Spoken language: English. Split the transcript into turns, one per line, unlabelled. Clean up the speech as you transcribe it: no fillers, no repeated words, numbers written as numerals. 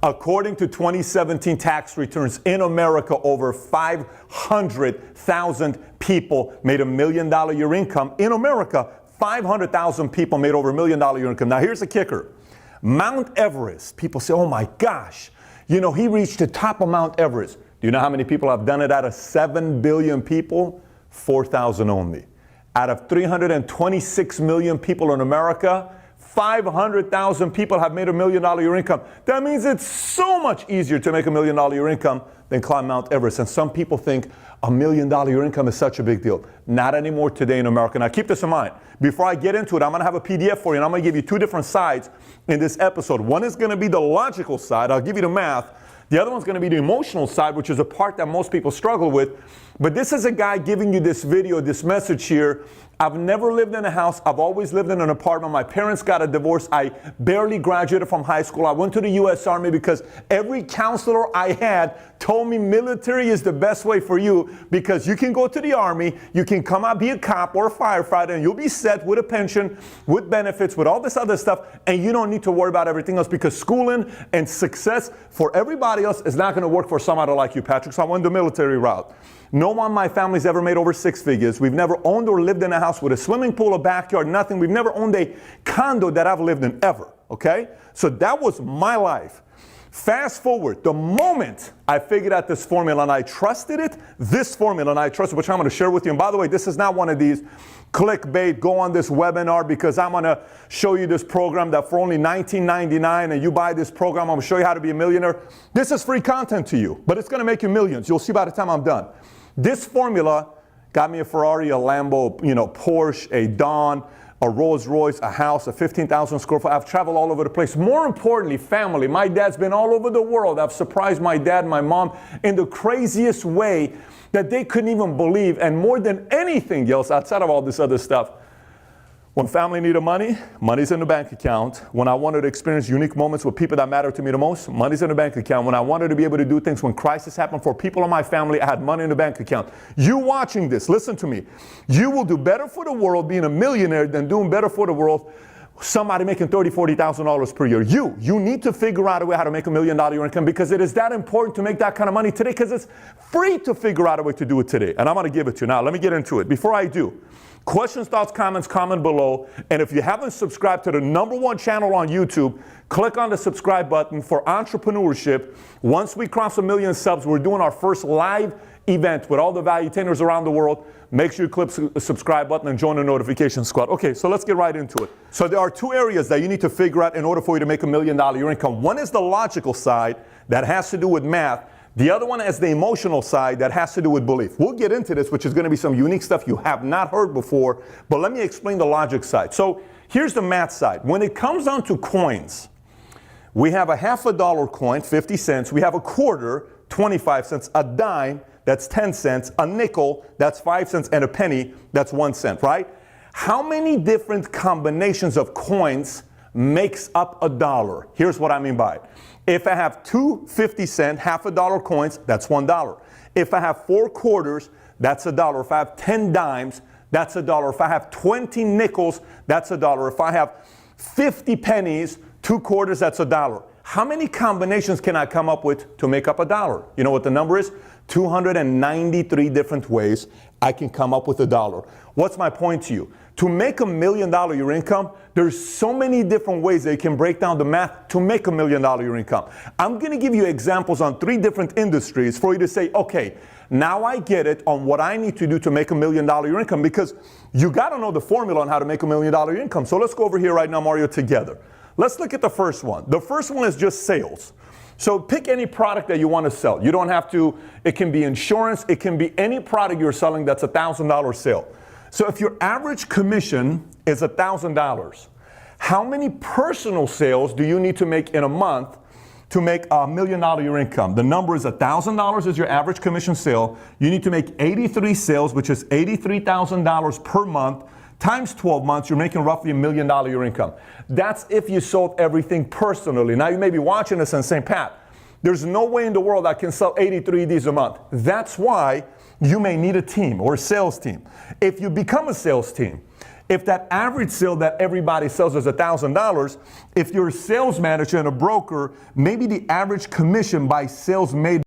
According to 2017 tax returns in America, over 500,000 people made $1 million year income. In America, 500,000 people made over $1 million year income. Now, here's the kicker. Mount Everest, people say, oh my gosh, you know, he reached the top of Mount Everest. Do you know how many people have done it out of 7 billion people? 4,000 only. Out of 326 million people in America, 500,000 people have made $1 million year income. That means it's so much easier to make $1 million year income than climb Mount Everest. And some people think $1 million year income is such a big deal. Not anymore today in America. Now keep this in mind. Before I get into it, I'm going to have a PDF for you, and I'm going to give you two different sides in this episode. One is going to be the logical side. I'll give you the math. The other one's going to be the emotional side, which is the part that most people struggle with. But this is a guy giving you this video, this message here. I've never lived in a house. I've always lived in an apartment. My parents got a divorce. I barely graduated from high school. I went to the U.S. Army because every counselor I had told me military is the best way for you because you can go to the Army, you can come out, be a cop or a firefighter, and you'll be set with a pension, with benefits, with all this other stuff, and you don't need to worry about everything else because schooling and success for everybody else is not going to work for somebody like you, Patrick. So I went the military route. No one in my family's ever made over 6 figures. We've never owned or lived in a house with a swimming pool, a backyard, nothing. We've never owned a condo that I've lived in ever, okay? So that was my life. Fast forward, the moment I figured out this formula and I trusted it, which I'm going to share with you. And by the way, this is not one of these clickbait, go on this webinar because I'm going to show you this program that for only $19.99 and you buy this program, I'm going to show you how to be a millionaire. This is free content to you, but it's going to make you millions. You'll see by the time I'm done. This formula got me a Ferrari, a Lambo, Porsche, a Dawn, a Rolls Royce, a house, a 15,000 square foot. I've traveled all over the place. More importantly, family. My dad's been all over the world. I've surprised my dad and my mom in the craziest way that they couldn't even believe. And more than anything else, outside of all this other stuff, when family needed money, money's in the bank account. When I wanted to experience unique moments with people that matter to me the most, money's in the bank account. When I wanted to be able to do things when crisis happened for people in my family, I had money in the bank account. You watching this, listen to me. You will do better for the world being a millionaire than doing better for the world somebody making $30,000, $40,000 per year. You need to figure out a way how to make $1 million year income because it is that important to make that kind of money today because it's free to figure out a way to do it today. And I'm going to give it to you. Now, let me get into it. Before I do, questions, thoughts, comments, comment below. And if you haven't subscribed to the #1 channel on YouTube, click on the subscribe button for entrepreneurship. Once we cross 1 million subs, we're doing our first live event with all the valuetainers around the world. Make sure you click the subscribe button and join the notification squad. Okay, so let's get right into it. So there are two areas that you need to figure out in order for you to make $1 million year income. One is the logical side that has to do with math. The other one is the emotional side that has to do with belief. We'll get into this, which is going to be some unique stuff you have not heard before, but let me explain the logic side. So here's the math side. When it comes down to coins, we have a $50 coin, 50 cents. We have a quarter, 25 cents, a dime, that's 10 cents, a nickel, that's 5 cents, and a penny, that's 1 cent, right? How many different combinations of coins makes up a dollar? Here's what I mean by it. If I have two 50-cent, $50 coins, that's $1. If I have 4 quarters, that's $1. If I have 10 dimes, that's $1. If I have 20 nickels, that's $1. If I have 50 pennies, 2 quarters, that's $1. How many combinations can I come up with to make up $1? You know what the number is? 293 different ways I can come up with $1. What's my point to you? To make $1 million year income, there's so many different ways that you can break down the math to make $1 million year income. I'm going to give you examples on 3 different industries for you to say, okay, now I get it on what I need to do to make $1 million year income because you got to know the formula on how to make $1 million year income. So let's go over here right now, Mario, together. Let's look at the first one. The first one is just sales. So pick any product that you want to sell. You don't have to, it can be insurance, it can be any product you're selling that's a $1,000 sale. So if your average commission is $1,000, how many personal sales do you need to make in a month to make $1 million year income? The number is $1,000 is your average commission sale. You need to make 83 sales, which is $83,000 per month. Times 12 months, you're making roughly $1 million year income. That's if you sold everything personally. Now you may be watching this and saying, Pat, there's no way in the world I can sell 83 of these a month. That's why you may need a team or a sales team. If you become a sales team, If that average sale that everybody sells is $1,000, if you're a sales manager and a broker, maybe the average commission by sales made